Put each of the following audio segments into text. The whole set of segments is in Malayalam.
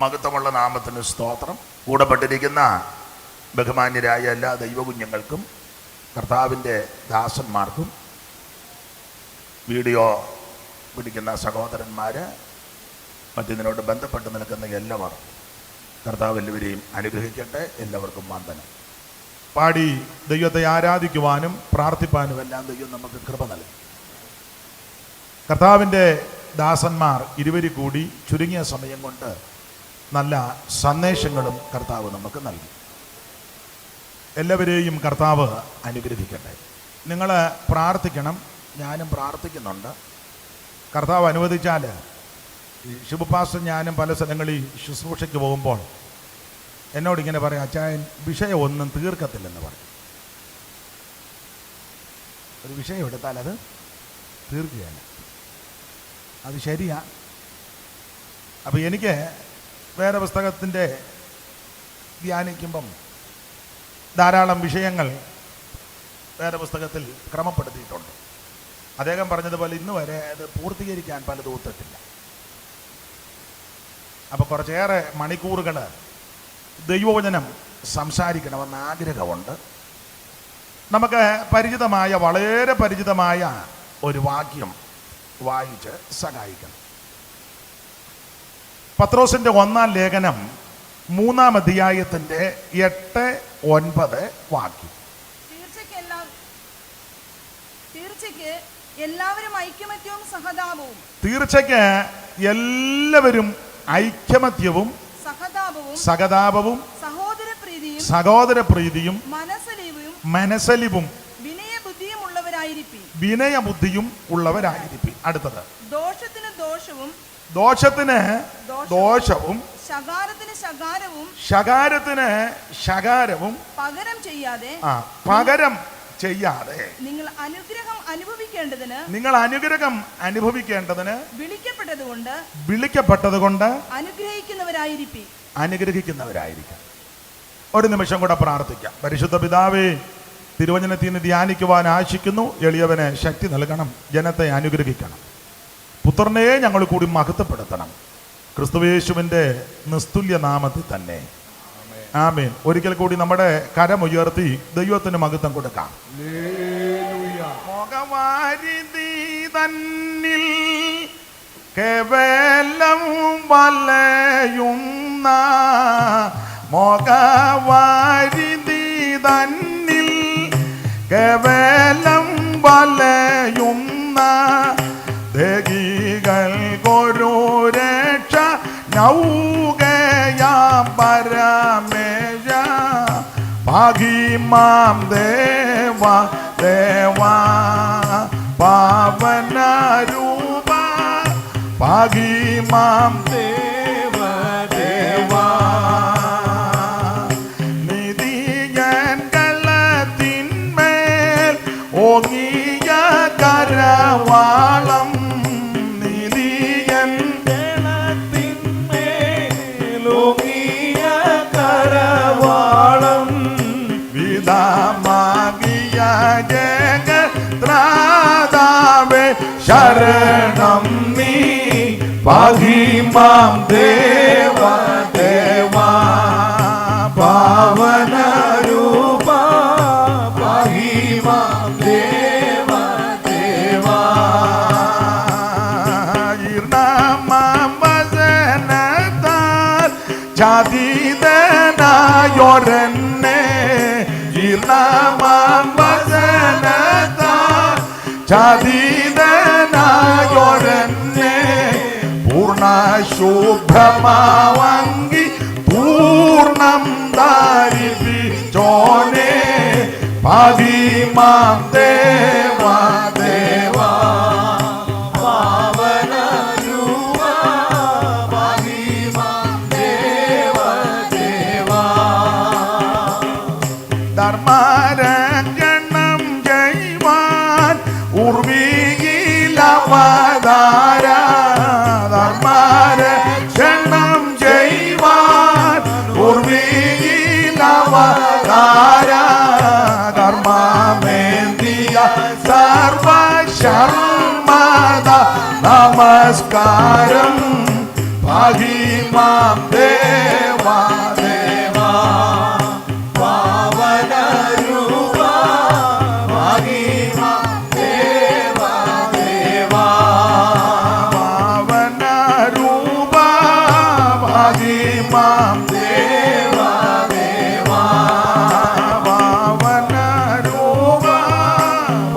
മഹത്വമുള്ള നാമത്തിന് സ്തോത്രം. കൂടപ്പെട്ടിരിക്കുന്ന ബഹുമാന്യരായ എല്ലാ ദൈവകുഞ്ഞുങ്ങൾക്കും കർത്താവിൻ്റെ ദാസന്മാർക്കും വീഡിയോ പിടിക്കുന്ന സഹോദരന്മാർ മറ്റിതിനോട് ബന്ധപ്പെട്ട് നിൽക്കുന്ന എല്ലാവർ കർത്താവ് എല്ലാവരെയും അനുഗ്രഹിക്കട്ടെ. എല്ലാവർക്കും വന്ദനം. പാടി ദൈവത്തെ ആരാധിക്കുവാനും പ്രാർത്ഥിപ്പാനും എല്ലാം ദൈവം നമുക്ക് കൃപ നൽകി. കർത്താവിൻ്റെ ദാസന്മാർ ഇരുവരി കൂടി ചുരുങ്ങിയ സമയം കൊണ്ട് നല്ല സന്ദേശങ്ങളും കർത്താവ് നമുക്ക് നൽകി. എല്ലാവരെയും കർത്താവ് അനുഗ്രഹിക്കട്ടെ. നിങ്ങൾ പ്രാർത്ഥിക്കണം, ഞാനും പ്രാർത്ഥിക്കുന്നുണ്ട്. കർത്താവ് അനുവദിച്ചാൽ ശുഭപാസ്റ്റർ ഞാനും പല സ്ഥലങ്ങളിൽ ശുശ്രൂഷയ്ക്ക് പോകുമ്പോൾ എന്നോടിങ്ങനെ പറയും, അച്ചായൻ വിഷയം ഒന്നും തീർക്കത്തില്ലെന്ന് പറയും. ഒരു വിഷയം എടുത്താൽ അത് തീർക്കുകയല്ല, അത് ശരിയാ. അപ്പോൾ എനിക്ക് വേറെ പുസ്തകത്തിൻ്റെ ധ്യാനിക്കുമ്പം ധാരാളം വിഷയങ്ങൾ വേറെ പുസ്തകത്തിൽ ക്രമപ്പെടുത്തിയിട്ടുണ്ട്. അദ്ദേഹം പറഞ്ഞതുപോലെ ഇന്ന് വരെ അത് പൂർത്തീകരിക്കാൻ പലതും ഒത്തിട്ടില്ല. അപ്പോൾ കുറച്ചേറെ മണിക്കൂറുകൾ ദൈവവചനം സംസാരിക്കണമെന്ന് ആഗ്രഹമുണ്ട്. നമുക്ക് പരിചിതമായ, വളരെ പരിചിതമായ ഒരു വാക്യം വായിച്ച് സഹായിക്കണം. പത്രോസിൻ്റെ 1-ാം ലേഖനം 3-ാം അധ്യായത്തിൻ്റെ 8-9 വാക്യം. തീർച്ചയ്ക്ക് എല്ലാവരും ഐക്യമത്യവും സഹതാപവും. തീർച്ചയ്ക്ക് എല്ലാവരും ഐക്യമത്യവും സഹതാപവും സഹോദരപ്രീതിയും മനസ്സലിവും വിനയബുദ്ധിയും ഉള്ളവരായിരിക്കും. അടുത്തത് ദോഷത്തിന് ദോഷവും ശകാരത്തിന് ശകാരവും പകരം ചെയ്യാതെ നിങ്ങൾ അനുഗ്രഹം അനുഭവിക്കേണ്ടതിന് വിളിക്കപ്പെട്ടതുകൊണ്ട് അനുഗ്രഹിക്കുന്നവരായിരിക്കാം. ഒരു നിമിഷം കൂടെ പ്രാർത്ഥിക്കാം. പരിശുദ്ധ പിതാവേ, തിരുവചനത്തിന് ധ്യാനിക്കുവാൻ ആശിക്കുന്നു. എളിയവന് ശക്തി നൽകണം, ജനത്തെ അനുഗ്രഹിക്കണം. പുത്രനെ ഞങ്ങൾ കൂടി മഹത്വപ്പെടുത്തണം. ക്രിസ്തുയേശുവിൻ്റെ നിസ്തുല്യ നാമത്തിൽ തന്നെ ആമേൻ. ഒരിക്കൽ കൂടി നമ്മുടെ കരമുയർത്തി ദൈവത്തിന് മഹത്വം കൊടുക്കാം. മുഖവാരിധി തന്നിൽ കേവലം വലയുന്ന, മുഖവാരിധി തന്നിൽ കേവലം വലയുന്ന ദേഹികൾക്കൊരു രക്ഷ നൗകയാം പരമേശ ഭാഗിമാം ദേവാ ദേവാ പാവനരൂപ ഭാഗിമാം ദേവ ദേവാ നിധിയൻ കലത്തിന്മേൽ ഓങ്ങിയ കരവാളം ശരണം നീ പാഹിമാം ദേവ ദേവാ പാവനരൂപ പാഹിമാം ദേവ ദേവാ ഈർണമാം വചനത്താൽ ചാതിതനായൊരെന്നെ ജീർണമാം വചനത്താൽ ചാതിതനായൊരെന്നെ പൂർണ്ണ ശുഭ്രമാവങ്കി പൂർണ്ണം ധാരിപ്പിച്ചോനെ പാഹിമാം ദേവാ ദേവാ പാവനരൂപ പാഹിമാം ദേവ ദേവാ ധർമ്മരംഗണം ജൈവാൻ ഉർവിയിലവതാര ധർമ്മരക്ഷണം ജൈവാൻ ഉർവിയിലവതാര കർമ്മമേന്ദിയ സർവശർമ്മദ നമസ്കാരം പാഹി മാം ദേവാ പാവനരൂപ മഹിമാ ദേവാ ദേവാ പാവനരൂപ മഹിമാ ദേവാ ദേവാ പാവനരൂപ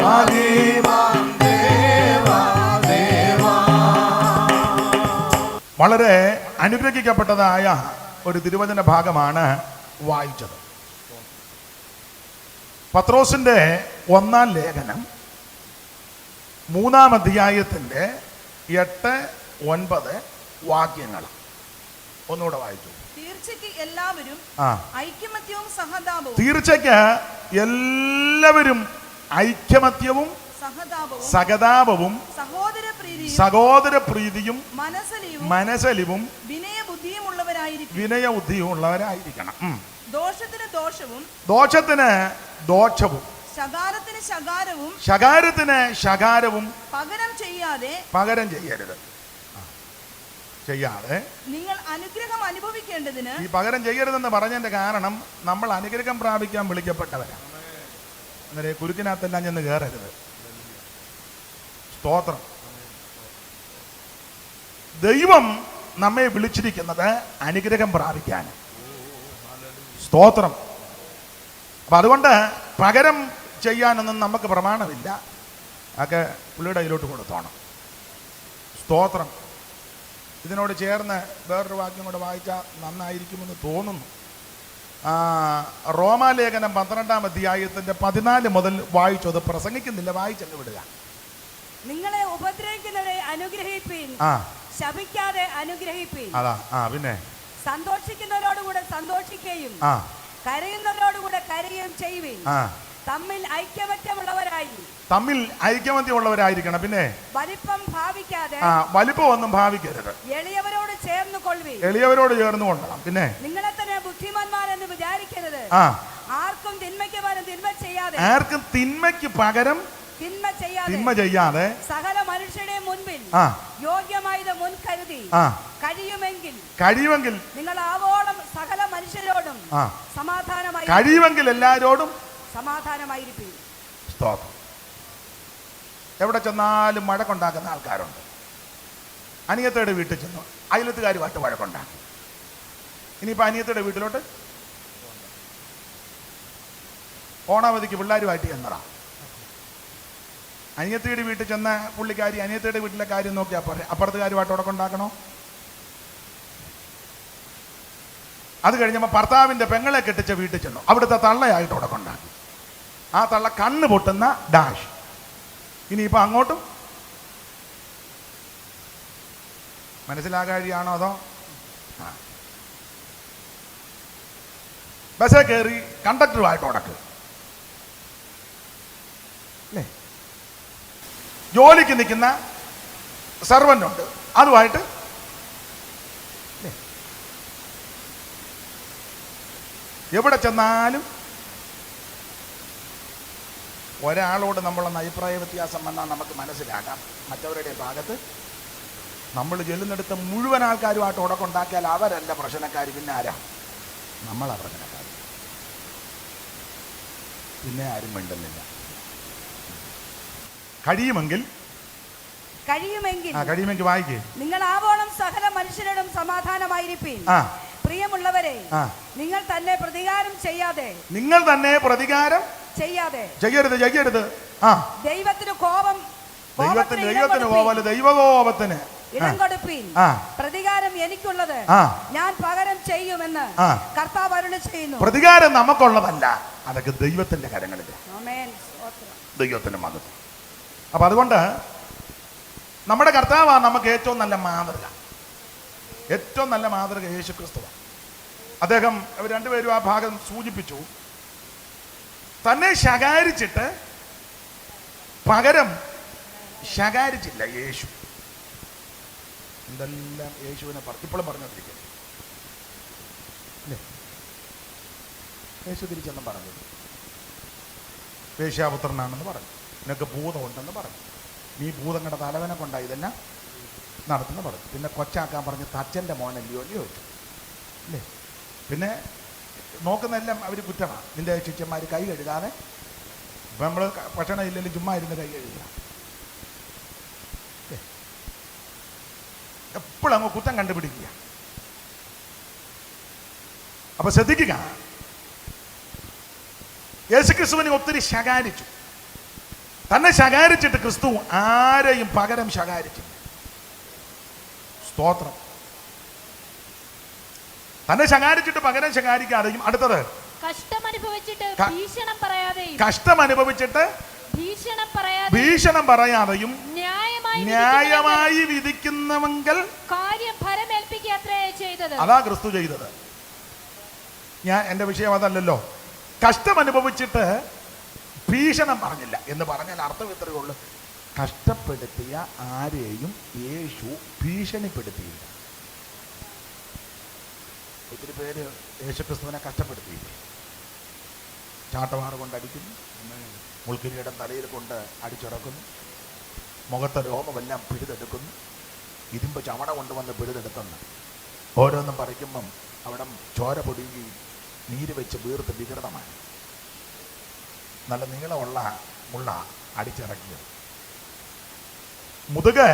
മഹിമാ ദേവാ ദേവാ. വളരെ അനുഗ്രഹിക്കപ്പെട്ടതായ ഒരു തിരുവചന ഭാഗമാണ് വായിച്ചത്. പത്രോസിന്റെ 1-ാം ലേഖനം 3-ാം അധ്യായത്തിന്റെ 8-9 വാക്യങ്ങൾ ഒന്നുകൂടെ വായിച്ചു. തീർച്ചയ്ക്ക് എല്ലാവരും ഐക്യമത്യവും സഹതാപവും തീർച്ചയ്ക്ക് എല്ലാവരും ഐക്യമത്യവും സഹതാപവും സഹോദരപ്രീതിയും മനസ്സലിവും വിനയബുദ്ധിയുമുള്ളവരായിരിക്കണം. ദോഷത്തിന് ദോഷവും ശകാരത്തിന് ശകാരവും പകരം ചെയ്യരുത്. ചെയ്യാതെ നിങ്ങൾ അനുഗ്രഹം അനുഭവിക്കേണ്ടതിന്. ഈ പകരം ചെയ്യരുതെന്ന് പറഞ്ഞതിന്റെ കാരണം നമ്മൾ അനുഗ്രഹം പ്രാപിക്കാൻ വിളിക്കപ്പെട്ടവരാണ്. അന്നേരം കുരുക്കിനകത്തെല്ലാം ചെന്ന് കയറരുത്. സ്തോത്രം. ദൈവം നമ്മെ വിളിച്ചിരിക്കുന്നത് അനുഗ്രഹം പ്രാപിക്കാൻ. സ്തോത്രം. അപ്പം അതുകൊണ്ട് പകരം ചെയ്യാനൊന്നും നമുക്ക് പ്രമാണമില്ല. ഒക്കെ പുള്ളിയുടെ കയ്യിലോട്ട് കൊടുത്തോണം. സ്തോത്രം. ഇതിനോട് ചേർന്ന് വേറൊരു വാക്യം കൂടെ വായിച്ചാൽ നന്നായിരിക്കുമെന്ന് തോന്നുന്നു. റോമാലേഖനം 12-ാം അധ്യായത്തിന്റെ 14 മുതൽ വായിച്ചു. അത് പ്രസംഗിക്കുന്നില്ല, വായിച്ചങ്ങ് വിടുക. നിങ്ങളെ ഉപദ്രവിക്കുന്നവരെ അനുഗ്രഹിപ്പീൻ, ശപിക്കാതെ അനുഗ്രഹിപ്പീൻ. അതാ. പിന്നെ സന്തോഷിക്കുന്നവരോടുകൂടെ സന്തോഷിക്കുകയും കരയുന്നവരോടുകൂടെ കരയുകയും ചെയ്യുവീൻ. തമ്മിൽ ഐക്യമത്യമുള്ളവരായിരിക്കണം. പിന്നെ വലിപ്പമൊന്നും ഭാവിക്കരുത്. എളിയവരോട് ചേർന്ന് കൊള്ളണം. പിന്നെ നിങ്ങളെ തന്നെ ബുദ്ധിമാന്മാരെന്ന് വിചാരിക്കരുത്. ആർക്കും തിന്മയ്ക്ക് പകരം തിന്മ ചെയ്യാതെ സകല മനുഷ്യരുടെ മുൻപിൽ യോഗ്യമായത് മുൻകരുതി കഴിയുമെങ്കിൽ നിങ്ങൾ ആവോളം സകല മനുഷ്യരോടും കഴിയുമെങ്കിൽ എല്ലാവരോടും സമാധാനമായിരിക്കും. സ്തോത്രം. എവിടെ ചെന്നാലും വഴക്കുണ്ടാക്കുന്ന ആൾക്കാരുണ്ട്. അനിയത്തയുടെ വീട്ടിൽ ചെന്നു അയലത്തുകാരുമായിട്ട് വഴക്കുണ്ടാക്കി. ഇനിയിപ്പോൾ അനിയത്തയുടെ വീട്ടിലോട്ട് ഓണാവധിക്ക് പിള്ളേരുമായിട്ട് ചെന്നടാ. അനിയത്തിയുടെ വീട്ടിൽ ചെന്ന പുള്ളിക്കാരി അനിയത്തിയുടെ വീട്ടിലെ കാര്യം നോക്കിയാൽ പോരെ, അപ്പുറത്തുകാരുമായിട്ട് ഉടക്കുണ്ടാക്കണോ? അത് കഴിഞ്ഞപ്പോൾ ഭർത്താവിൻ്റെ പെങ്ങളെ കെട്ടിച്ച വീട്ടിൽ ചെന്നു, അവിടുത്തെ തള്ളയായിട്ട് ഉടക്കുണ്ടാക്കി. ആ തള്ള കണ്ണ് പൊട്ടുന്ന ഡാഷ്. ഇനിയിപ്പോൾ അങ്ങോട്ടും മനസ്സിലാകാഴിയാണോ അതോ ബസ്സേ കയറി കണ്ടക്ടറുമായിട്ട് ഉടക്ക് അല്ലേ? ജോലിക്ക് നിൽക്കുന്ന സർവൻ്റ് ഉണ്ട്, അതുമായിട്ട് എവിടെ ചെന്നാലും ഒരാളോട് നമ്മളൊന്ന് അഭിപ്രായ വ്യത്യാസം വന്നാൽ നമുക്ക് മനസ്സിലാക്കാം. മറ്റവരുടെ ഭാഗത്ത് നമ്മൾ ചെല്ലുന്നിടത്ത് മുഴുവൻ ആൾക്കാരുമായിട്ട് ഉടക്കുണ്ടാക്കിയാൽ അവരല്ല പ്രശ്നക്കാർ, പിന്നെ ആരാ? നമ്മളാ പ്രശ്നക്കാർ. പിന്നെ ആരും മിണ്ടുന്നില്ല. കഴിയുമെങ്കിൽ വായിക്കേ. നിങ്ങൾ ആവോളം സകല മനുഷ്യരോടും സമാധാനമായിരിക്കും. പ്രിയമുള്ളവരെ, നിങ്ങൾ തന്നെ പ്രതികാരം ചെയ്യരുത്. ദൈവത്തിന് ദൈവകോപത്തിന് ഇടം കൊടുപ്പീൻ. പ്രതികാരം എനിക്കുള്ളത്, ഞാൻ പകരം ചെയ്യുമെന്ന് കർത്താവ് അരുളിച്ചെയ്യുന്നു. പ്രതികാരം നമുക്കുള്ളതല്ല, അതൊക്കെ ദൈവത്തിന്റെ കരങ്ങളിൽ. ദൈവത്തിന്റെ മഹത്വം. അപ്പൊ അതുകൊണ്ട് നമ്മുടെ കർത്താവാണ് നമുക്ക് ഏറ്റവും നല്ല മാതൃക. ഏറ്റവും നല്ല മാതൃക യേശു ക്രിസ്തുവാണ്. അദ്ദേഹം രണ്ടുപേരും ആ ഭാഗം സൂചിപ്പിച്ചു. തന്നെ ശകാരിച്ചിട്ട് പകരം ശകാരിച്ചില്ല യേശു. എന്തെല്ലാം യേശുവിനെ ഇപ്പോഴും പറഞ്ഞോണ്ടിരിക്കുന്നു അല്ലേ? യേശു തിരിച്ചെന്നും പറഞ്ഞു, വേശ്യാപുത്രനാണെന്ന് പറഞ്ഞു, നിനക്ക് ഭൂതമുണ്ടെന്ന് പറഞ്ഞു, നീ ഭൂതങ്ങളുടെ തലവനെ കൊണ്ടായി ഇതെല്ലാം നടത്തുന്ന പറഞ്ഞു. പിന്നെ കൊച്ചാക്കാൻ പറഞ്ഞ് തച്ചൻ്റെ മോനല്ലയോ എന്ന് ചോദിച്ചു അല്ലേ? പിന്നെ നോക്കുന്നതെല്ലാം അവർ കുറ്റമാണ്. നിന്റെ ശിഷ്യന്മാർ കൈ കഴുകാതെ, ഇപ്പം നമ്മൾ ഭക്ഷണം ഇല്ലെങ്കിലും ചുമ്മാ ഇരുന്ന് കൈ കഴുകുക, എപ്പോഴും അങ്ങ് കുറ്റം കണ്ടുപിടിക്കുക. അപ്പൊ ശ്രദ്ധിക്കുക, യേശുക്രിസ്തുവിനെ ഒത്തിരി ശകാരിച്ചു. തന്നെ ശകാരിച്ചിട്ട് ക്രിസ്തു ആരെയും പകരം ശകാരിച്ചില്ല. സ്തോത്രം. തന്നെ ശകാരിച്ചിട്ട് പകരം ശകാരിക്കാതെയും, അടുത്തത് കഷ്ടമനുഭവിച്ചിട്ട് ഭീഷണം പറയാതെയും ന്യായമായി വിധിക്കുന്നവെങ്കിൽ കാര്യം ഫലമേൽപ്പിക്കത്രേ ചെയ്തത്. അതാ ക്രിസ്തു ചെയ്തത്. ഞാൻ എൻ്റെ വിഷയം അതല്ലല്ലോ. കഷ്ടമനുഭവിച്ചിട്ട് ഭീഷണം പറഞ്ഞില്ല എന്ന് പറഞ്ഞാൽ അർത്ഥം ഇത്രയേ ഉള്ളൂ. കഷ്ടപ്പെടുത്തിയ ആരെയും യേശു ഭീഷണിപ്പെടുത്തിയില്ല. ഒത്തിരി പേര് യേശുക്രിസ്തുവിനെ കഷ്ടപ്പെടുത്തിയില്ലേ? ചാട്ടവാറ് കൊണ്ട് അടിക്കുന്നു, മുൾക്കിരീടം തലയിൽ കൊണ്ട് അടിച്ചിറക്കുന്നു, മുഖത്തെ രോമമെല്ലാം പിഴുതെടുക്കുന്നു, ഇരുമ്പ് ചവണ കൊണ്ടുവന്ന് പിഴുതെടുക്കുന്നു. ഓരോന്നും പറിക്കുമ്പം അവിടെ ചോര പൊടിയുകയും നീര് വെച്ച് വീർത്ത് വികൃതമായി നല്ല നീളമുള്ള മുള്ള അടിച്ചിറക്കിയത്, മുതുക്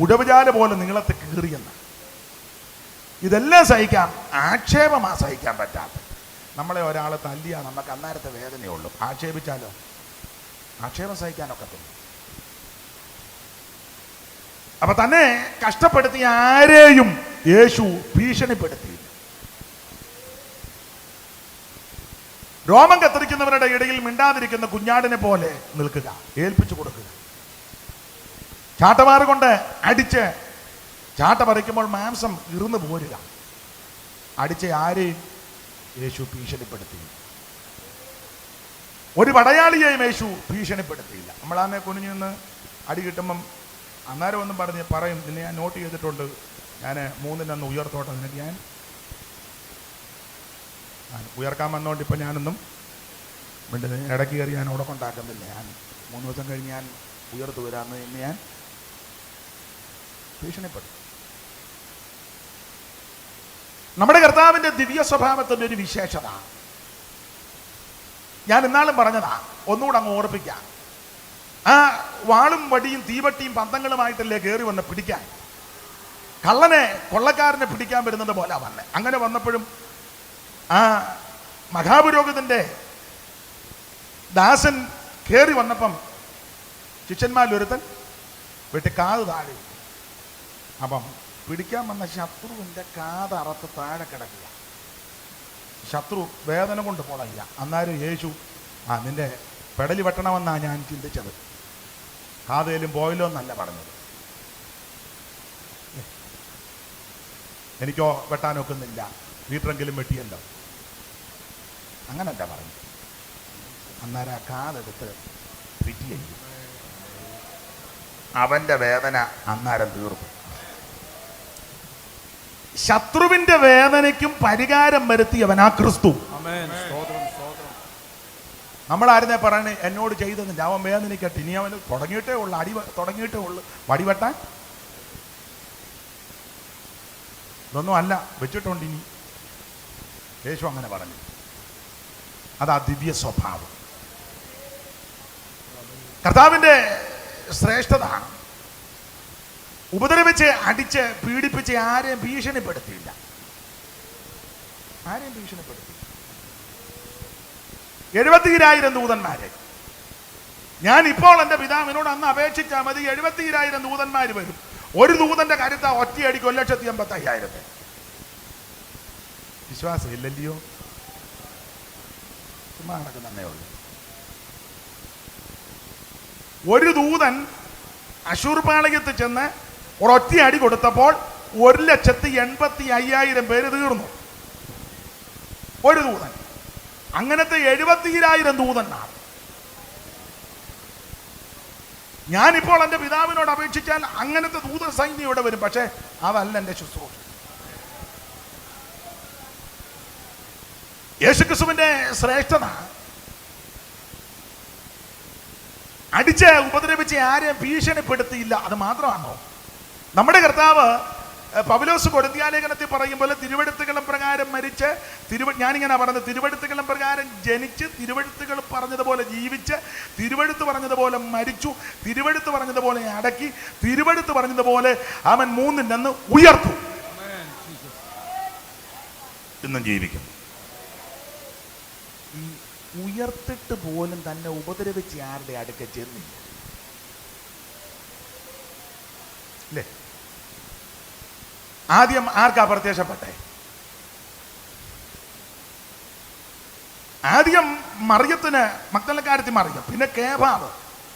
ഉഴവുചാല പോലെ നീളത്തിൽ കീറിയെന്ന്. ഇതെല്ലാം സഹിക്കാം, ആക്ഷേപമാ സഹിക്കാൻ പറ്റാത്ത. നമ്മളെ ഒരാൾ തല്ലിയാൽ നമുക്ക് അന്നേരത്തെ വേദനയുള്ളൂ. ആക്ഷേപിച്ചാലോ? ആക്ഷേപം സഹിക്കാനൊക്കത്തില്ല. അപ്പൊ തന്നെ കഷ്ടപ്പെടുത്തിയ ആരെയും യേശു ഭീഷണിപ്പെടുത്തിയില്ല. രോമം കത്തിരിക്കുന്നവരുടെ ഇടയിൽ മിണ്ടാതിരിക്കുന്ന കുഞ്ഞാടിനെ പോലെ നിൽക്കുക, ഏൽപ്പിച്ചു കൊടുക്കുക. ചാട്ടവാറ് കൊണ്ട് അടിച്ച് ചാട്ട പറിക്കുമ്പോൾ മാംസം ഇറുന്നു പോരുക. അടിച്ച ആരെയും യേശു ഭീഷണിപ്പെടുത്തിയില്ല. ഒരു പടയാളിയെയും യേശു ഭീഷണിപ്പെടുത്തിയില്ല. നമ്മളാന്നെ കുനിഞ്ഞു നിന്ന് അടി കിട്ടുമ്പം അന്നേരം ഒന്നും പറയും, നിന്നെ ഞാൻ നോട്ട് ചെയ്തിട്ടുണ്ട്, ഞാൻ 3 ഉയർത്തോട്ടെ, നിനക്ക് ഞാൻ ഉയർക്കാൻ വന്നോണ്ട് ഇപ്പം ഞാനൊന്നും ഇടയ്ക്ക് കയറി ഞാൻ അവിടെ കൊണ്ടാക്കുന്നില്ല, ഞാൻ 3 ദിവസം കഴിഞ്ഞ് ഞാൻ ഉയർത്തു വരാമെന്ന് എന്ന് ഞാൻ ഭീഷണിപ്പെടും. നമ്മുടെ കർത്താവിൻ്റെ ദിവ്യ സ്വഭാവത്തിൻ്റെ ഒരു വിശേഷത ഞാൻ ഇന്നാളും പറഞ്ഞതാ, ഒന്നുകൂടെ അങ്ങ് ഓർപ്പിക്കാം. ആ വാളും വടിയും തീവട്ടിയും പന്തങ്ങളുമായിട്ടല്ലേ കയറി വന്ന് പിടിക്കാൻ. കള്ളനെ കൊള്ളക്കാരനെ പിടിക്കാൻ വരുന്നത് പോലെ വന്നെ. അങ്ങനെ വന്നപ്പോഴും ആ മഹാപുരോഹിതന്റെ ദാസൻ കയറി വന്നപ്പം ശിഷ്യന്മാരിലൊരുത്തൻ വെട്ടി കാത് താഴെ. അപ്പം പിടിക്കാൻ വന്ന ശത്രുവിൻ്റെ കാത് അറത്ത് താഴെ കിടക്കുക. ശത്രു വേദന കൊണ്ട് പോളയില്ല. അന്നേരം യേശു നിന്റെ പെടലി വെട്ടണമെന്നാണ് ഞാൻ ചിന്തിച്ചത്, കാതേലും പോയല്ലോ എന്നല്ല പറഞ്ഞത്. എനിക്കോ വെട്ടാനൊക്കുന്നില്ല, വീട്ടിലെങ്കിലും വെട്ടിയല്ലോ, അങ്ങനല്ല പറഞ്ഞു. അന്നേരം ആ കാതെടുത്ത് ഫിറ്റ് ചെയ്യും. അവൻ്റെ വേദന അന്നേരം തീർന്നു. ശത്രുവിന്റെ വേദനയ്ക്കും പരിഹാരം വരുത്തിയവൻ ആ ക്രിസ്തു. നമ്മളായിരുന്നേ പറയണേ എന്നോട് ചെയ്തതില്ല, അവൻ വേദനയ്ക്കട്ടെ, ഇനി അവന് തുടങ്ങിയിട്ടേ ഉള്ളു, തുടങ്ങിയിട്ടേ ഉള്ളു വടിവെട്ടാൻ. ഇതൊന്നും അല്ല, വെച്ചിട്ടുണ്ട് ഇനി. യേശു അങ്ങനെ പറഞ്ഞു. അതാ ദിവ്യ സ്വഭാവം. കർത്താവിൻ്റെ ശ്രേഷ്ഠത ഉപദ്രവിച്ച് അടിച്ച് പീഡിപ്പിച്ച് ആരെയും ഭീഷണിപ്പെടുത്തിയില്ല. ആരെയും ഭീഷണിപ്പെടുത്തി. 70,000 ദൂതന്മാരെ ഞാൻ ഇപ്പോൾ എൻ്റെ പിതാവിനോട് അന്ന് അപേക്ഷിച്ചാൽ മതി, 70,000 ദൂതന്മാർ വരും. ഒരു ദൂതന്റെ കരുത്ത ഒറ്റയടിക്ക് 1,85,000. വിശ്വാസം ഇല്ലല്ലയോ? ചുമ്മാ നടക്കുന്നേ ഉള്ളൂ. ഒരു ദൂതൻ അശൂർ പാളയത്തിൽ ചെന്ന് ഒരൊറ്റ അടി കൊടുത്തപ്പോൾ 1,85,000 പേര് തീർന്നു. ഒരു ദൂതൻ. അങ്ങനത്തെ 70,000 ദൂതന്മാർ. ഞാനിപ്പോൾ എൻ്റെ പിതാവിനോട് അപേക്ഷിച്ചാൽ അങ്ങനത്തെ ദൂത സൈന്യം ഇവിടെ വരും. പക്ഷേ അതല്ല എൻ്റെ ശുശ്രൂഷ. യേശുക്രിസ്തുവിന്റെ ശ്രേഷ്ഠത അടിച്ച് ഉപദ്രവിച്ച് ആരെയും ഭീഷണിപ്പെടുത്തിയില്ല. അത് മാത്രമാണോ? നമ്മുടെ കർത്താവ് പൗലോസ് കൊരിന്ത്യലേഖനത്തിൽ പറയും പോലെ തിരുവെഴുത്തുകളും പ്രകാരം മരിച്ച് ഞാനിങ്ങനെ പറഞ്ഞത്, തിരുവെഴുത്തുകളും പ്രകാരം ജനിച്ച് തിരുവെഴുത്തുകൾ പറഞ്ഞതുപോലെ ജീവിച്ച് തിരുവെഴുത്ത് പറഞ്ഞതുപോലെ മരിച്ചു, തിരുവെഴുത്ത് പറഞ്ഞതുപോലെ അടക്കി, തിരുവെഴുത്ത് പറഞ്ഞതുപോലെ അവൻ മൂന്നിൻ്റെ ഉയർത്തു, ഇന്നും ജീവിക്കും. ഈ ഉയർത്തിട്ട് പോലും തന്നെ ഉപദ്രവിച്ച് ആരുടെ അടുക്ക ചെന്നില്ല അല്ലേ? ആദ്യം ആർക്കാ പ്രത്യക്ഷപ്പെട്ടെ? ആദ്യം മറിയത്തിന്, മഗ്ദലക്കാരത്തി മറിയം, പിന്നെ കേഫാവ്,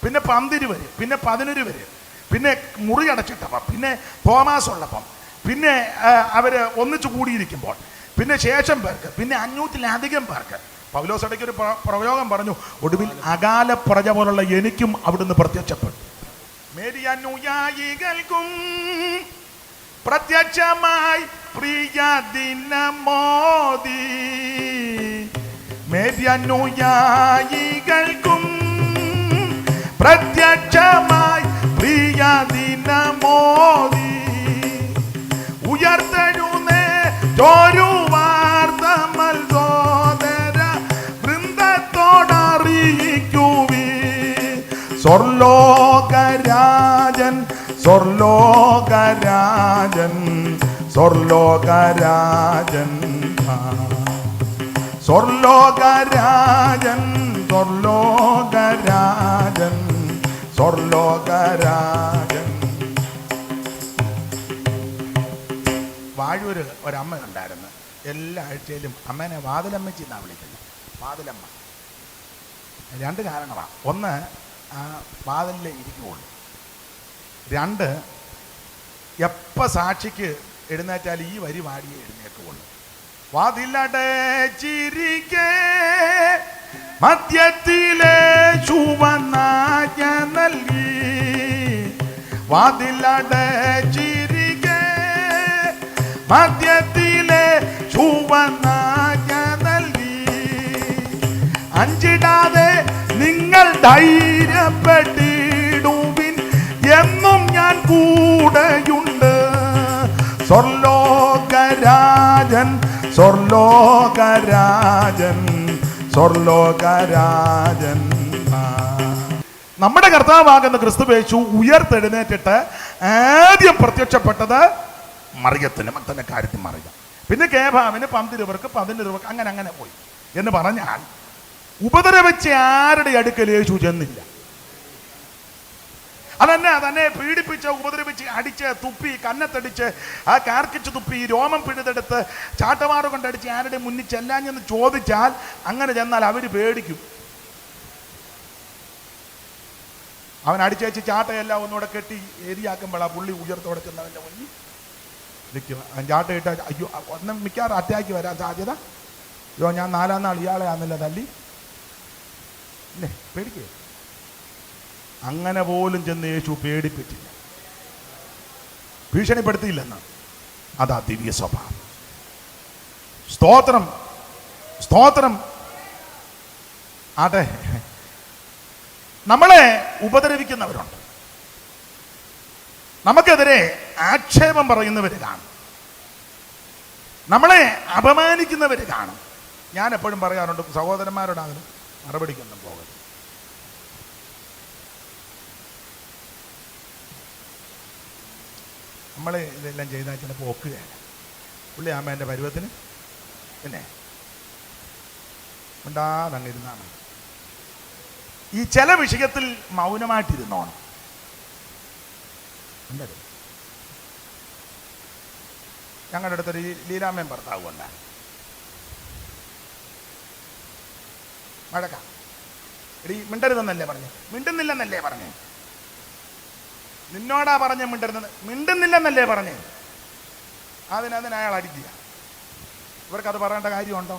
പിന്നെ 12 പേര്, പിന്നെ 11 പേര്, പിന്നെ മുറി അടച്ചിട്ടപ്പം, പിന്നെ തോമാസ് ഉള്ളപ്പം, പിന്നെ അവര് ഒന്നിച്ചു കൂടിയിരിക്കുമ്പോൾ, പിന്നെ ശേഷം പേർക്ക്, പിന്നെ 500-ലധികം പേർക്ക്. പൗലോസ് ഇടയ്ക്ക് ഒരു പ്രയോഗം പറഞ്ഞു, ഒടുവിൽ അകാല പ്രജ പോലുള്ള എനിക്കും അവിടുന്ന് പ്രത്യക്ഷപ്പെട്ടു. മേരിയനുയായികൾക്കും പ്രത്യക്ഷമായി പ്രിയ ദിനമോദി, മേരിയനുയായികൾക്കും പ്രത്യക്ഷമായി പ്രിയ ദിനമോദി, ഉയർത്തെഴുന്നേറ്റൊരു വാർത്തമൽ സോദര വൃന്ദത്തോടറിയിക്കുവി, സ്വർലോകരാജൻ സ്വർലോകരാജൻ സ്വർലോകരാജൻ സ്വർലോകരാജൻ സ്വർലോകരാജൻ സ്വർലോകരാജൻ. വാഴൂര് ഒരമ്മ ഉണ്ടായിരുന്നു. എല്ലാ ആഴ്ചയിലും അമ്മേനെ വാതിലമ്മച്ചി എന്നാണ് വിളിക്കുന്നത്. വാതിലമ്മ. 2 കാരണമാണ്. ഒന്ന്, ആ വാതിലിൽ ഇരിക്കുള്ളൂ. 2, എപ്പോൾ സാക്ഷിക്ക് എഴുന്നേറ്റാൽ ഈ വരി വാടിയേ എഴുന്നേൽക്കുള്ളൂ. വാതിലടച്ചിരിക്കെ മധ്യത്തിലെ ചുവന്നാജ്ഞ നൽകി, വാതിലടച്ചിരിക്കെ മധ്യത്തിലെ ചുവന്നാജ്ഞ നൽകി, അഞ്ചിടാതെ നിങ്ങൾ ധൈര്യപ്പെട്ടിടുവിൻ, എന്നും ഞാൻ കൂടെയുണ്ട്. സ്വർലോകരാജൻ സ്വർലോകരാജൻ സ്വർലോകരാജൻ. നമ്മുടെ കർത്താവാകുന്ന ക്രിസ്തുയേശു ഉയർത്തെഴുന്നേറ്റിട്ട് ആദ്യം പ്രത്യക്ഷപ്പെട്ടത് മറിയത്തിന്, മഗ്ദലക്കാരത്തി മറിയം, പിന്നെ കേഫാവിന് 12 പേർക്ക് 11 പേർക്ക്, അങ്ങനെ അങ്ങനെ പോയി എന്ന് പറഞ്ഞാൽ ഉപദ്രവിച്ച ആരുടെ അടുക്കൽ യേശു ചെന്നില്ല. തന്നെ പീഡിപ്പിച്ച് ഉപദ്രവിച്ച് അടിച്ച് തുപ്പി കന്നത്തടിച്ച് ആ കാർക്കിച്ച് തുപ്പി രോമം പിഴുതെടുത്ത് ചാട്ടമാറ് കൊണ്ടടിച്ച് ആരുടെ മുന്നിൽ ചെല്ലാഞ്ഞെന്ന് ചോദിച്ചാൽ അങ്ങനെ ചെന്നാൽ അവർ പേടിക്കും. അവൻ അടിച്ചേച്ച് ചാട്ടയെല്ലാം ഒന്നുകൂടെ കെട്ടി എരിയാക്കുമ്പോൾ ആ പുള്ളി ഉയർത്തോടെ ചെന്നവൻ്റെ മുന്നിൽ നിൽക്കും. അവൻ ചാട്ടയിട്ട് അയ്യോ ഒന്നും മിക്കാറ് അറ്റാക്ക് വരാൻ സാധ്യത. അയ്യോ ഞാൻ 4-ാം നാൾ ഇയാളെ ആണെന്നില്ല തല്ലി അല്ലേ, പേടിക്കുക. അങ്ങനെ പോലും ചെന്ന് യേശു പേടിപ്പിച്ചില്ല, ഭീഷണിപ്പെടുത്തിയില്ലെന്ന്. അതാ ദിവ്യ സ്വഭാവം. സ്തോത്രം സ്തോത്രം. ആട്ടെ, നമ്മളെ ഉപദ്രവിക്കുന്നവരുണ്ട്, നമുക്കെതിരെ ആക്ഷേപം പറയുന്നവർ കാണും, നമ്മളെ അപമാനിക്കുന്നവർ കാണും. ഞാൻ എപ്പോഴും പറയാറുണ്ട്, സഹോദരന്മാരോടാകും മറുപടിക്കൊന്നും പോകരുത്. നമ്മൾ ഇതെല്ലാം ചെയ്താൽ ചിലപ്പോൾ ഒക്കുകയാണ്. പുള്ളി ആകുമ്പോൾ എൻ്റെ പരുവത്തിന് പിന്നെ ഉണ്ടാതങ്ങിരുന്നാണ്. ഈ ചില വിഷയത്തിൽ മൗനമായിട്ടിരുന്നോണം. എന്താ ഞങ്ങളുടെ അടുത്തൊരു ലീലാമ്മയും ഭർത്താവുമല്ല, വഴക്കാം. എടീ മിണ്ടരുതെന്നല്ലേ പറഞ്ഞു, മിണ്ടുന്നില്ലെന്നല്ലേ പറഞ്ഞു, നിന്നോടാ പറഞ്ഞ മിണ്ടരുന്നത്, മിണ്ടുന്നില്ലെന്നല്ലേ പറഞ്ഞേ. അതിന് അയാൾ അടിക്കുക. ഇവർക്കത് പറയേണ്ട കാര്യമുണ്ടോ?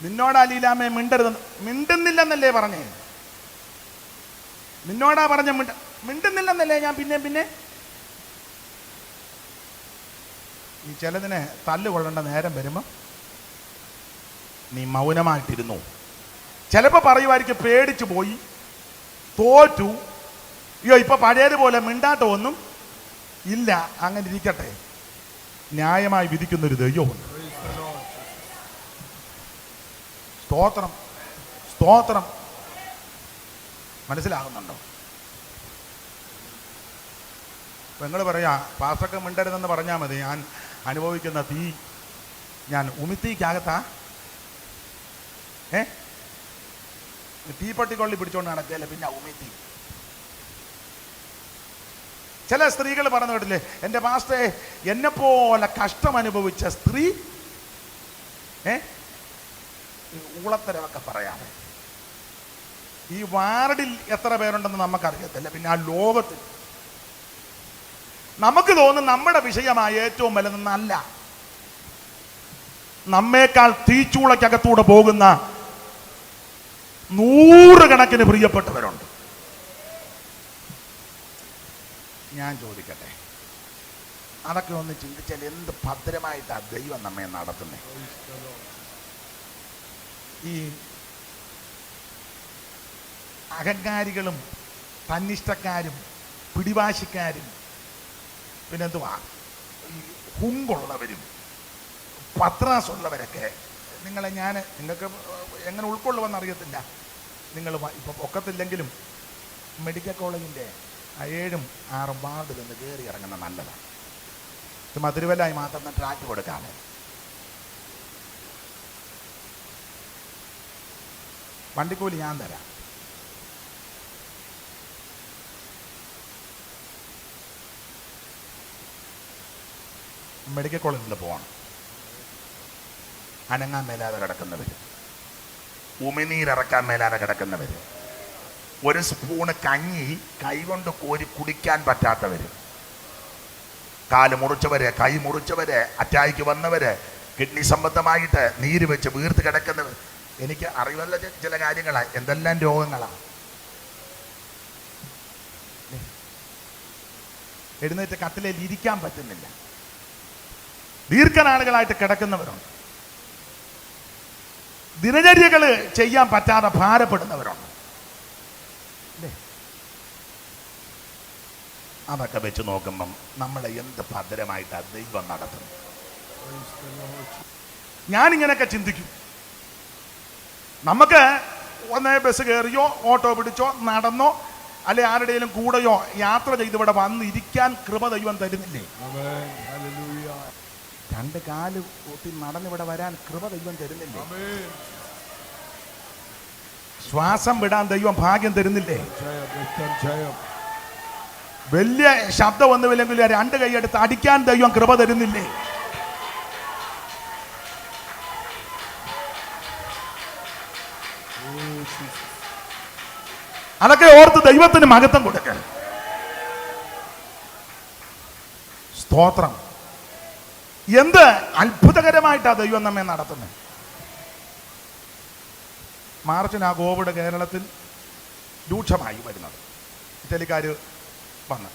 നിന്നോടാ ലീലാമ്മയെ മിണ്ടരുതെന്ന്, മിണ്ടുന്നില്ലെന്നല്ലേ പറഞ്ഞേ. നിന്നോടാ പറഞ്ഞ മിണ്ടുന്നില്ലെന്നല്ലേ ഞാൻ പിന്നെ ഈ ചിലതിനെ തല്ലുകൊള്ളേണ്ട നേരം വരുമ്പോൾ നീ മൗനമായിട്ടിരുന്നു. ചിലപ്പോൾ പറയുമായിരിക്കും പേടിച്ചു പോയി, തോറ്റു, അയ്യോ ഇപ്പൊ പഴയതുപോലെ മിണ്ടാട്ടോ ഒന്നും ഇല്ല. അങ്ങനെ ഇരിക്കട്ടെ, ന്യായമായി വിധിക്കുന്നൊരു ദൈവമുണ്ട്. സ്തോത്രം, സ്തോത്രം. മനസ്സിലാകുന്നുണ്ടോ? നിങ്ങൾ പറയാ പാസ്റ്റർക്ക് മിണ്ടരുതെന്ന് പറഞ്ഞാൽ മതി. ഞാൻ അനുഭവിക്കുന്ന തീ ഞാൻ ഉമിത്തിക്കകത്താ തീപ്പട്ടിക്കൊള്ളി പിടിച്ചോണ്ട് നടക്കുകയല്ലേ, പിന്നെ ഉമിത്തി. ചില സ്ത്രീകൾ പറഞ്ഞു കേട്ടില്ലേ, എൻ്റെ പാസ്റ്ററെ എന്നെപ്പോലെ കഷ്ടം അനുഭവിച്ച സ്ത്രീ ഊളത്തരമൊക്കെ പറയാതെ. ഈ വാർഡിൽ എത്ര പേരുണ്ടെന്ന് നമുക്കറിയത്തില്ല, പിന്നെ ആ ലോകത്തിൽ നമുക്ക് തോന്നും നമ്മുടെ വിഷയമായ ഏറ്റവും വലുതെന്നല്ല. നമ്മേക്കാൾ തീച്ചൂളക്കകത്തൂടെ പോകുന്ന 100 കണക്കിന് പ്രിയപ്പെട്ടവരുണ്ട്. ഞാൻ ചോദിക്കട്ടെ, അതൊക്കെ ഒന്ന് ചിന്തിച്ചാൽ എന്ത് ഭദ്രമായിട്ടാണ് ദൈവം നമ്മെ നടത്തുന്നത്. ഈ അഹങ്കാരികളും തന്നിഷ്ടക്കാരും പിടിവാശിക്കാരും പിന്നെന്തുവാ ഈ ഹുങ്കുള്ളവരും പത്രാസുള്ളവരൊക്കെ നിങ്ങൾക്ക് എങ്ങനെ ഉൾക്കൊള്ളുമെന്ന് അറിയത്തില്ല. നിങ്ങൾ ഇപ്പം ഒക്കത്തില്ലെങ്കിലും മെഡിക്കൽ കോളേജിൻ്റെ 7ഉം 6ഉം വാർഡിൽ നിന്ന് കയറി ഇറങ്ങുന്ന നല്ലതാണ്. ചുമ്മാ തിരുവല്ലായി മാത്രം ട്രാക്ക് കൊടുക്കാതെ. വണ്ടിക്കൂലി ഞാൻ തരാം. മെഡിക്കൽ കോളേജിൽ പോകണം. അനങ്ങാൻ മേലാതെ കിടക്കുന്നവർ, ഉമിനീരിറക്കാൻ മേലാതെ കിടക്കുന്നവർ, ഒരു സ്പൂണ് കഞ്ഞി കൈകൊണ്ട് കോരി കുടിക്കാൻ പറ്റാത്തവർ, കാല് മുറിച്ചവര്, കൈ മുറിച്ചവര്, അറ്റാക്ക് വന്നവര്, കിഡ്നി സംബന്ധമായിട്ട് നീര് വെച്ച് വീർത്ത് കിടക്കുന്നവർ. എനിക്ക് അറിവുള്ള ചില കാര്യങ്ങളാണ്. എന്തെല്ലാം രോഗങ്ങളാണ്. എഴുന്നേറ്റ് കട്ടിലേൽ ഇരിക്കാൻ പറ്റുന്നില്ല. ദീർഘനാളുകളായിട്ട് കിടക്കുന്നവരുണ്ട്. ദിനചര്യകൾ ചെയ്യാൻ പറ്റാതെ ഭാരപ്പെടുന്നവരുണ്ട്. അല്ലേ? അതൊക്കെ വെച്ച് നോക്കുമ്പം നമ്മളെ എന്ത് ഭദ്രമായിട്ടാണ് ദൈവം നടത്തുന്നത്. ഞാനിങ്ങനെയൊക്കെ ചിന്തിക്കും. നമുക്ക് ഒന്നേ ബസ് കയറിയോ ഓട്ടോ പിടിച്ചോ നടന്നോ അല്ലെ ആരുടെയും കൂടെയോ യാത്ര ചെയ്ത് ഇവിടെ വന്നിരിക്കാൻ കൃപ ദൈവം തരുന്നില്ലേ? 2 കാല് കൂട്ടി നടന്നിവിടെ വരാൻ കൃപ ദൈവം തരുന്നില്ലേ? ശ്വാസം വിടാൻ ദൈവം ഭാഗ്യം തരുന്നില്ലേ? വലിയ ശബ്ദം ഒന്നുമില്ലെങ്കിൽ 2 കൈയെടുത്ത് അടിക്കാൻ ദൈവം കൃപ തരുന്നില്ലേ? അതൊക്കെ ഓർത്ത് ദൈവത്തിന് മഹത്വം കൊടുക്കാൻ. സ്തോത്രം. എന്ത് അത്ഭുതകരമായിട്ടാണ് ദൈവം നമ്മെ നടത്തുന്നത്. മാർച്ചിന് ആ കോവിഡ് കേരളത്തിൽ രൂക്ഷമായി വരുന്നത്. ഇറ്റലിക്കാർ വന്ന്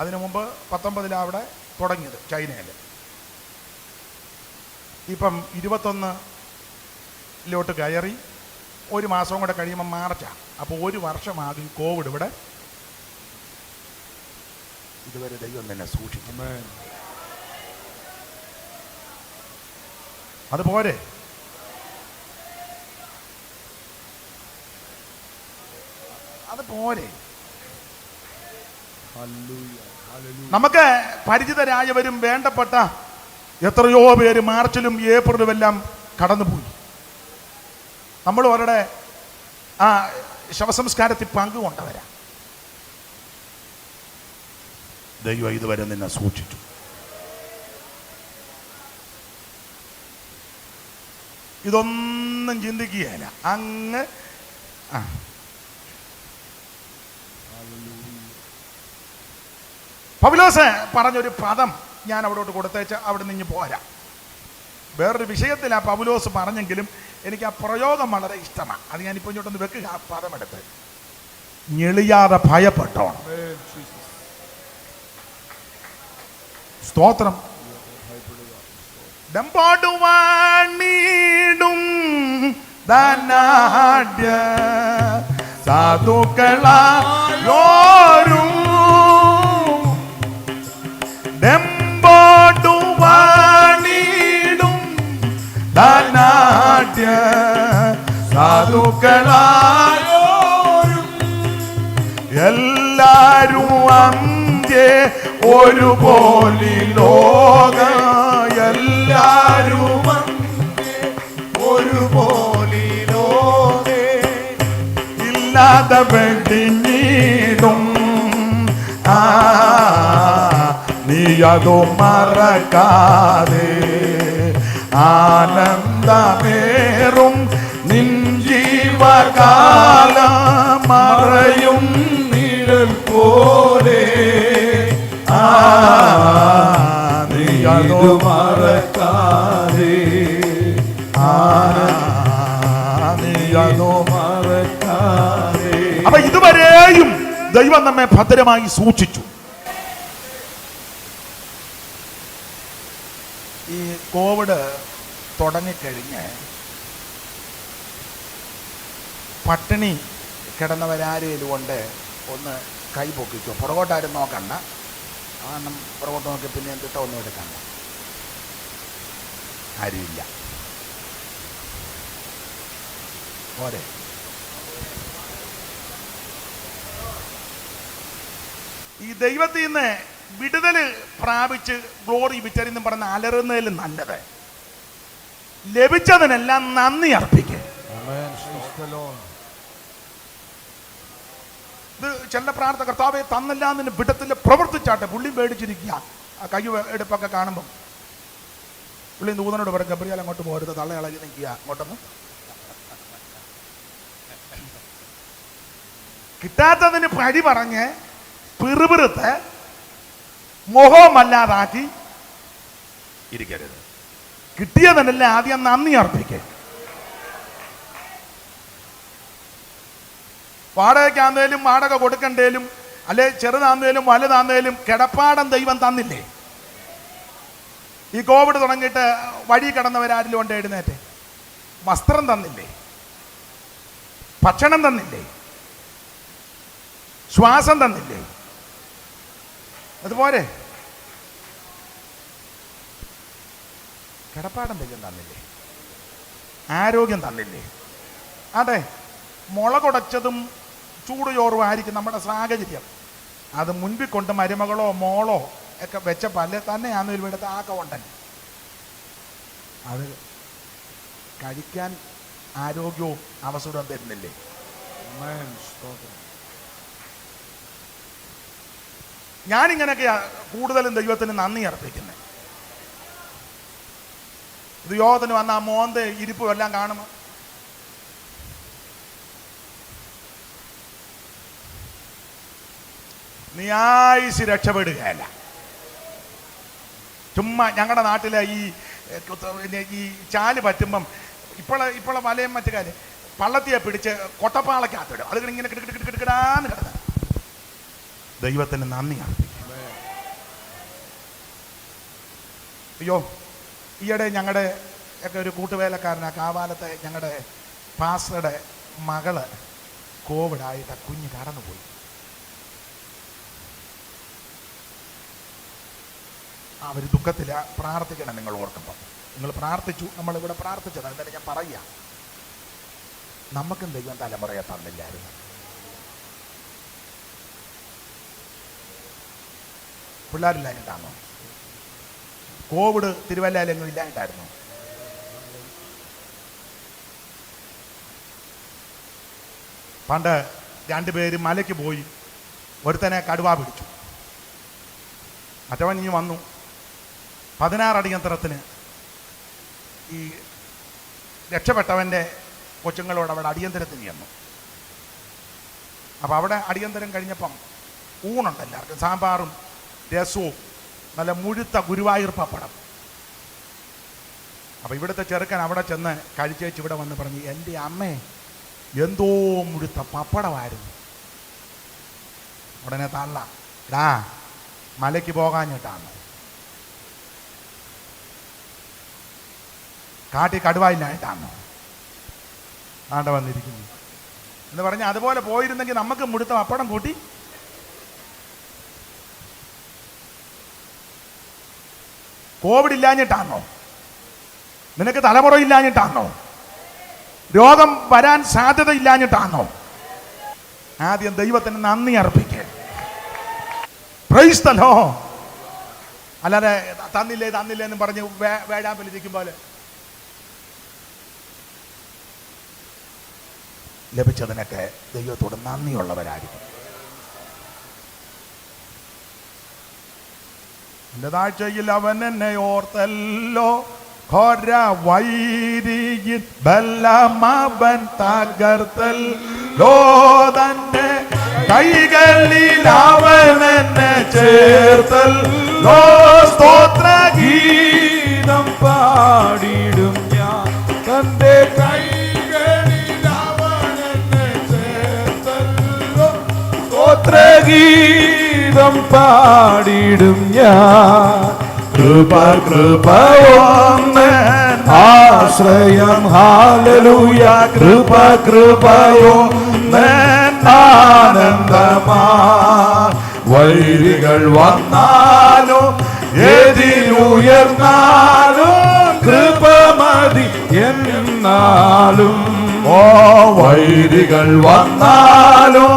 അതിനു മുമ്പ് 19 അവിടെ തുടങ്ങിയത് ചൈനയിൽ. ഇപ്പം 21 കയറി. 1 മാസം കൂടെ കഴിയുമ്പോൾ മാർച്ചാണ്. അപ്പോൾ 1 വർഷമാകും കോവിഡ് ഇവിടെ. ഇതുവരെ ദൈവം തന്നെ സൂക്ഷിക്കും. അതുപോലെ നമുക്ക് പരിചിതരായവരും വേണ്ടപ്പെട്ട എത്രയോ പേര് മാർച്ചിലും ഏപ്രിലും എല്ലാം കടന്നുപോയി. നമ്മൾ അവരുടെ ആ ശവസംസ്കാരത്തിൽ പങ്കുകൊണ്ടവരാ. ദൈവം ഇതുവരെ നിന്നെ സൂക്ഷിച്ചു. ഇതൊന്നും ചിന്തിക്കുകയല്ല. അങ്ങ് പൗലോസ് പറഞ്ഞൊരു പദം ഞാൻ അവിടോട്ട് കൊടുത്തേച്ച് അവിടെ നിന്ന് പോരാ. വേറൊരു വിഷയത്തിൽ ആ പൗലോസ് പറഞ്ഞെങ്കിലും എനിക്ക് ആ പ്രയോഗം വളരെ ഇഷ്ടമാണ്. അത് ഞാനിപ്പോൾ ഇങ്ങോട്ടൊന്ന് വെക്കുക. ആ പദം എടുത്ത് ഞെളിയാതെ ഭയപ്പെട്ടോണം. സ്തോത്രം. ഡംപാടുവാണീടും ധനാഢ്യ സാധുക്കളായോരും ഡംപാടുവാണീടും ധനാഢ്യ സാധുക്കളായോരും എല്ലാരും അന്ത്യേ ഒരുപോലെ ലോക എല്ലാരും ഒരുപോലെ ലോകേ ഇല്ലാതെ വെടിഞ്ഞിടും നീ അതു മറക്കാതെ ആനന്ദമേറും നിൻ ജീവകാലം മറയും നിഴൽ പോലെ നീ അതു മറക്കാതെ നീ അതു മറക്കാതെ. അപ്പൊ ഇതുവരെയും ദൈവം നമ്മെ ഭദ്രമായി സൂക്ഷിച്ചു. ഈ കോവിഡ് തുടങ്ങിക്കഴിഞ്ഞ് പട്ടിണി കിടന്നവരാരേലും കൊണ്ട് ഒന്ന് കൈ പൊക്കിക്കോ. പുറകോട്ടാരും നോക്കണ്ട, കാരണം പുറകോട്ട് നോക്കി പിന്നെ എന്തിട്ടോ ഒന്നും എടുക്കണ്ട. ആരുമില്ല. പോരെ. ഈ ദൈവത്തിൽ നിന്ന് വിടുതല് പ്രാപിച്ച് ഗ്ലോറി വിറ്ററിന്ന് പറഞ്ഞ അലറുന്നതിൽ നല്ലത് ലഭിച്ചതിനെല്ലാം നന്ദി അർപ്പിക്കുക. ഇത് ചില പ്രാർത്ഥന കർത്താവെ തന്നെല്ലാം നിന്നെ വിടത്തില്ല പ്രവർത്തിച്ചാട്ടെ. പുള്ളി പേടിച്ചിരിക്കുക. ആ കൈ എടുപ്പൊക്കെ കാണുമ്പം പുള്ളി ദൂതനോട് പറയും, ഗബ്രിയേൽ അങ്ങോട്ട് പോരുത്, തള്ള ഇളകി നിൽക്കുക അങ്ങോട്ടൊന്ന്. കിട്ടാത്തതിന് പഴി പറഞ്ഞ് പിറുപിറുത്ത് മോഹമല്ലാതാക്കി ഇരിക്കരുത്. കിട്ടിയതിനല്ല ആദ്യം നന്ദി അർപ്പിക്കുക. വാടകയ്ക്കാന്നേലും വാടക കൊടുക്കണ്ടേലും അല്ലെ ചെറുതാന്നേലും വലുതാന്നേലും കിടപ്പാടം ദൈവം തന്നില്ലേ? ഈ കോവിഡ് തുടങ്ങിയിട്ട് വഴി കിടന്നവരാരിലും കൊണ്ട് എഴുന്നേറ്റ് വസ്ത്രം തന്നില്ലേ? ഭക്ഷണം തന്നില്ലേ? ശ്വാസം തന്നില്ലേ? അതുപോലെ കിടപ്പാടം ദൈവം തന്നില്ലേ? ആരോഗ്യം തന്നില്ലേ? അതെ, മുള കുടച്ചതും ചൂട് ചോറും ആയിരിക്കും നമ്മുടെ സാഹചര്യം. അത് മുൻപിൽ കൊണ്ട് മരുമകളോ മോളോ ഒക്കെ വെച്ച പല്ല് തന്നെയാണ് ഇവിടുത്തെ ആക്കമുണ്ടൻ. അത് കഴിക്കാൻ ആരോഗ്യവും അവസരവും തരുന്നില്ലേ? ഞാനിങ്ങനെയൊക്കെയാ കൂടുതലും ദൈവത്തിന് നന്ദി അർപ്പിക്കുന്നത്. ഇത് യോഗത്തിന് വന്ന ആ മോന്ത് ഇരിപ്പും എല്ലാം കാണുമ്പോൾ നീ ആയിസ് രക്ഷപ്പെടുകയല്ല. ചുമ്മാ ഞങ്ങളുടെ നാട്ടിലെ ഈ ചാല് പറ്റുമ്പം ഇപ്പോഴെ വലയും മറ്റു കാര്യം പള്ളത്തിയെ പിടിച്ച് കൊട്ടപ്പാളക്കകത്തിടും. അത് ഇങ്ങനെ കിടക്കിടാന്ന് കിടന്ന് ദൈവത്തിന് നന്ദി അർപ്പിക്കും. അയ്യോ, ഈയിടെ ഞങ്ങളുടെ ഒക്കെ ഒരു കൂട്ടുവേലക്കാരനാ കാവാലത്തെ ഞങ്ങളുടെ പാസ്റ്ററുടെ മകള് കോവിഡായിട്ട് കുഞ്ഞ് കടന്നുപോയി. അവർ ദുഃഖത്തില. പ്രാർത്ഥിക്കണം. നിങ്ങൾ ഓർക്കുമ്പോൾ നിങ്ങൾ പ്രാർത്ഥിച്ചു, നമ്മളിവിടെ പ്രാർത്ഥിച്ചത് എന്തായാലും ഞാൻ പറയുക. നമുക്കും ദൈവം തലമുറയെ തന്നില്ലായിരുന്നു. പിള്ളേരില്ലായിട്ടാണോ? കോവിഡ് തിരുവല്ലയിലെങ്ങും ഇല്ലായിട്ടായിരുന്നു. പണ്ട് രണ്ടുപേര് മലയ്ക്ക് പോയി, ഒരുത്തനെ കടുവ പിടിച്ചു, മറ്റവൻ ഇനി വന്നു. 16 അടിയന്തരത്തിന് ഈ രക്ഷപ്പെട്ടവൻ്റെ കൊച്ചുങ്ങളോട് അവിടെ അടിയന്തരത്തിന് ചെന്നു. അപ്പോൾ അവിടെ അടിയന്തരം കഴിഞ്ഞപ്പം ഊണുണ്ട് എല്ലാവർക്കും, സാമ്പാറും രസവും നല്ല മുഴുത്ത ഗുരുവായൂർ പപ്പടം. അപ്പോൾ ഇവിടുത്തെ ചെറുക്കൻ അവിടെ ചെന്ന് കഴിച്ചേച്ച് ഇവിടെ വന്ന് പറഞ്ഞു, എൻ്റെ അമ്മേ എന്തോ മുഴുത്ത പപ്പടമായിരുന്നു. ഉടനെ തള്ള, ഡാ മലയ്ക്ക് പോകാഞ്ഞിട്ടാണ്, കാട്ടി കടുവായില്ലായിട്ടാണ് ആണ്ട വന്നിരിക്കുന്നു എന്ന് പറഞ്ഞ് അതുപോലെ പോയിരുന്നെങ്കിൽ നമുക്ക് മുഴുത്ത പപ്പടം കൂട്ടി കോവിഡ് ഇല്ലാഞ്ഞിട്ടാണോ? നിനക്ക് തലമുറ ഇല്ലാഞ്ഞിട്ടാണോ? രോഗം വരാൻ സാധ്യതയില്ലാഞ്ഞിട്ടാണോ? ആദ്യം ദൈവത്തിന് നന്ദി അർപ്പിക്കുക. Praise the Lord. അല്ലാതെ തന്നില്ലേ എന്ന് പറഞ്ഞ് വേഴാമ്പലിരിക്കും പോലെ ലഭിച്ചതിനൊക്കെ ദൈവത്തോട് നന്ദിയുള്ളവരായിരിക്കും. എന്റെ താഴ്ചയിൽ അവൻ എന്നെ ഓർത്തല്ലോ, ഘോര വൈരിയിൽ ബലമവൻ തകർത്തല്ലോ, തന്റെ കൈകളിൽ അവൻ എന്നെ ചേർത്തല്ലോ, സ്തോത്രഗീതം പാടിടും ഞാൻ, തന്റെ കൈകളിൽ അവൻ എന്നെ ചേർത്തല്ലോ, സ്തോത്രഗീതം പാടിടും ഞാൻ. കൃപ കൃപയൊന്ന് ആശ്രയം, ഹല്ലേലൂയ. കൃപ കൃപയൊന്ന് ആനന്ദമാ, വൈരികൾ വന്നാലും എതിരുയർന്നാലും കൃപ മതി എന്നാലും. ഓ വൈരികൾ വന്നാലും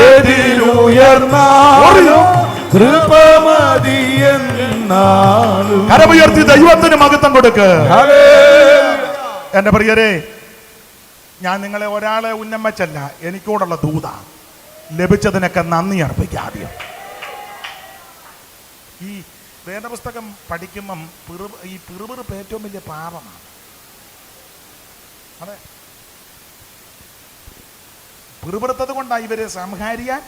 എതിരുയർന്നാലും കൃപ മതി എന്നാലും. കരമുയർത്തി ദൈവത്തിന് മഹത്വം കൊടുക്ക്. എന്റെ പ്രിയരെ, ഞാൻ നിങ്ങളെ ഒരാളെ ഉന്നം വെച്ചല്ല, എനിക്കൂടുള്ള ദൂത. ലഭിച്ചതിനൊക്കെ നന്ദി അർപ്പിക്കുക. ആദ്യം ഈ വേദപുസ്തകം പഠിക്കുമ്പം ഈ പിറുപിറുപ്പ് ഏറ്റവും വലിയ പാപമാണ്. അതെ, പിറുപിറുത്തത് കൊണ്ടാണ് ഇവരെ സംഹാരിയാൻ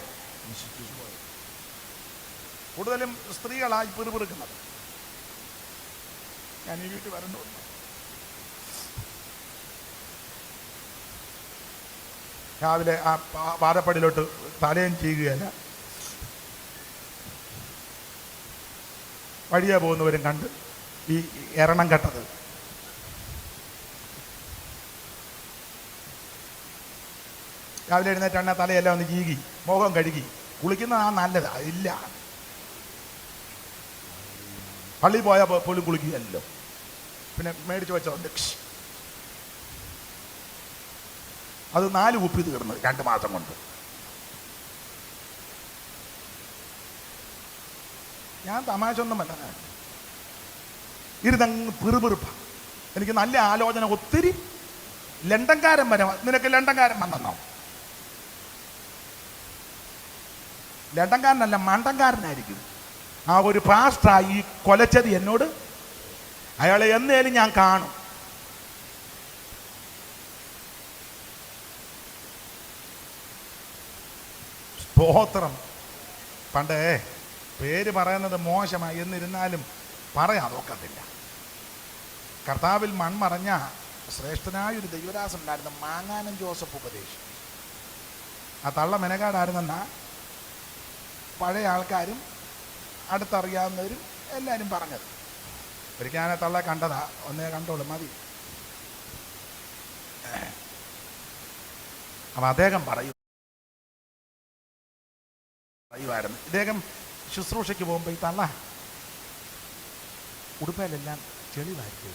കൂടുതലും സ്ത്രീകളായി പിറുപിറുക്കുന്നത്. ഞാൻ ഈ വീട്ടിൽ വരുന്നു, രാവിലെ ആ പാദപ്പടിയിലോട്ട് തലയും ചെയ്യുകയല്ല, വഴിയെ പോകുന്നവരും കണ്ട് ഈ എരണം കെട്ടത്. രാവിലെ എഴുന്നേറ്റാണ് തലയെല്ലാം ഒന്ന് ചീകി മുഖം കഴുകി കുളിക്കുന്നതാണ് നല്ലത്. ഇല്ല, പള്ളി പോയാൽ പോലും കുളിക്കുകയല്ലോ. പിന്നെ മേടിച്ച് വെച്ചതുണ്ട്, അത് 4 കുപ്പി തീർന്ന് 2 മാസം കൊണ്ട്. ഞാൻ തമാശ ഒന്നുമല്ല, ഇരുതങ്ങ് പിറുപിറുപ്പ. എനിക്ക് നല്ല ആലോചന ഒത്തിരി. ലണ്ടൻകാരൻ വരെ, നിനക്ക് ലണ്ടൻകാരൻ വന്നെന്നോ? ലണ്ടൻകാരനല്ല, മണ്ടൻകാരനായിരിക്കും. ആ ഒരു പാസ്റ്ററായി ഈ കൊലച്ചതി എന്നോട്. അയാളെ എന്നേലും ഞാൻ കാണും. സ്തോത്രം. പണ്ടേ പേര് പറയുന്നത് മോശമായി എന്നിരുന്നാലും പറയാൻ നോക്കത്തില്ല. കർത്താവിൽ മൺമറഞ്ഞ ശ്രേഷ്ഠനായൊരു ദൈവദാസൻ ഉണ്ടായിരുന്നു, മാങ്ങാനം ജോസഫ് ഉപദേശി. ആ തള്ള മെനകാടായിരുന്നെന്നാ പഴയ ആൾക്കാരും അടുത്തറിയാവുന്നവരും എല്ലാവരും പറഞ്ഞത്. ഒരിക്കൽ ഞാൻ തള്ള കണ്ടതാ, ഒന്നേ കണ്ടോളൂ, മതി. അപ്പം അദ്ദേഹം പറയുമായിരുന്നു, ഇദ്ദേഹം ശുശ്രൂഷയ്ക്ക് പോകുമ്പോൾ ഈ തള്ള ഉടുപ്പയിലെല്ലാം ചെളി വാരിക്കും.